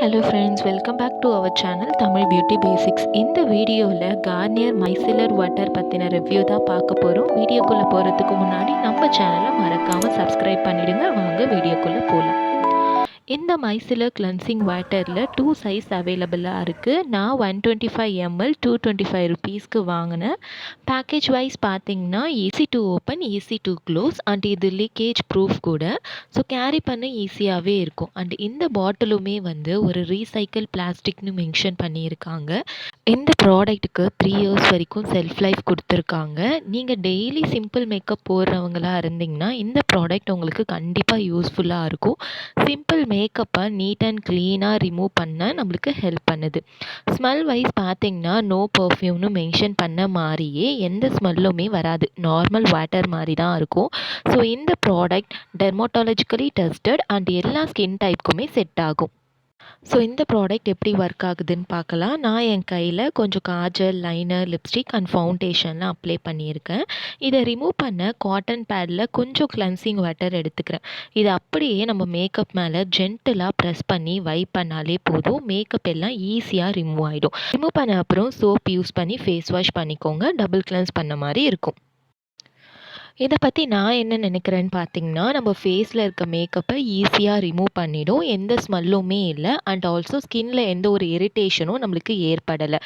Hello friends, welcome back to our channel Tamil beauty basics. இந்த வீடியோவில் Garnier micellar water பற்றின review தான் பார்க்க போகிறோம். வீடியோக்குள்ளே போகிறதுக்கு முன்னாடி நம்ம சேனலை மறக்காமல் சப்ஸ்கிரைப் பண்ணிவிடுங்க. வாங்க வீடியோக்குள்ளே போகலாம். இந்த மைசிலர் கிளென்சிங் வாட்டரில் 2 சைஸ் அவைலபிளாக இருக்குது. நான் 125 ml 225 ருபீஸ்க்கு வாங்கினேன். பேக்கேஜ் வைஸ் பார்த்தீங்கன்னா easy to open, easy to close and இது லீக்கேஜ் ப்ரூஃப் கூட. ஸோ கேரி பண்ண ஈஸியாகவே இருக்கும். அண்ட் இந்த பாட்டிலுமே ஒரு ரீசைக்கிள் பிளாஸ்டிக்னு மென்ஷன் பண்ணியிருக்காங்க. இந்த ப்ராடக்ட்டுக்கு 3 இயர்ஸ் வரைக்கும் செல்ஃப் லைஃப் கொடுத்துருக்காங்க. நீங்கள் டெய்லி சிம்பிள் மேக்கப் போடுறவங்களா இருந்தீங்கன்னா இந்த ப்ராடக்ட் உங்களுக்கு கண்டிப்பாக யூஸ்ஃபுல்லாக இருக்கும். சிம்பிள் மேக்கப்பை நீட் அண்ட் க்ளீனாக ரிமூவ் பண்ண நம்மளுக்கு ஹெல்ப் பண்ணுது. ஸ்மெல் வைஸ் பார்த்தீங்கன்னா நோ பர்ஃப்யூம்னு மென்ஷன் பண்ண மாதிரியே எந்த ஸ்மெல்லுமே வராது. நார்மல் வாட்டர் மாதிரி தான் இருக்கும். ஸோ இந்த ப்ராடக்ட் டெர்மோட்டாலஜிக்கலி டெஸ்டட் அண்ட் எல்லா ஸ்கின் டைப்புக்குமே செட் ஆகும். ஸோ இந்த ப்ராடக்ட் எப்படி ஒர்க் ஆகுதுன்னு பார்க்கலாம். நான் என் கையில் கொஞ்சம் காஜல், லைனர், லிப்ஸ்டிக் அண்ட் ஃபவுண்டேஷன்லாம் அப்ளை பண்ணியிருக்கேன். இதை ரிமூவ் பண்ண காட்டன் பேடில் கொஞ்சம் கிளென்சிங் வாட்டர் எடுத்துக்கிறேன். இது அப்படியே நம்ம மேக்கப் மேலே ஜென்டிலாக ப்ரெஸ் பண்ணி வைப் பண்ணாலே போதும். மேக்கப் எல்லாம் ஈஸியாக ரிமூவ் ஆகிடும். ரிமூவ் பண்ண அப்புறம் சோப் யூஸ் பண்ணி ஃபேஸ் வாஷ் பண்ணிக்கோங்க. டபுள் கிளென்ஸ் பண்ண மாதிரி இருக்கும். இதை பற்றி நான் என்ன நினைக்கிறேன்னு பார்த்தீங்கன்னா, நம்ம ஃபேஸில் இருக்க மேக்கப்பை ஈஸியாக ரிமூவ் பண்ணிடும். எந்த ஸ்மெல்லுமே இல்லை. அண்ட் ஆல்சோ ஸ்கின்ல எந்த ஒரு இரிட்டேஷனும் நம்மளுக்கு ஏற்படலை.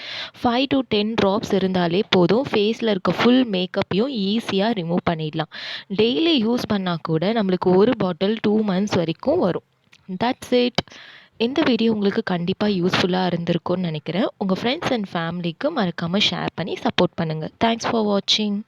5 to 10 ட்ராப்ஸ் இருந்தாலே போதும். ஃபேஸில் இருக்க ஃபுல் மேக்கப்பையும் ஈஸியாக ரிமூவ் பண்ணிடலாம். டெய்லி யூஸ் பண்ணால் கூட நம்மளுக்கு ஒரு பாட்டில் 2 months வரைக்கும் வரும். That's it. இந்த வீடியோ உங்களுக்கு கண்டிப்பாக யூஸ்ஃபுல்லாக இருந்திருக்கும்னு நினைக்கிறேன். உங்கள் ஃப்ரெண்ட்ஸ் அண்ட் ஃபேமிலிக்கு மறக்காமல் ஷேர் பண்ணி சப்போர்ட் பண்ணுங்கள். தேங்க்ஸ் ஃபார் வாட்சிங்.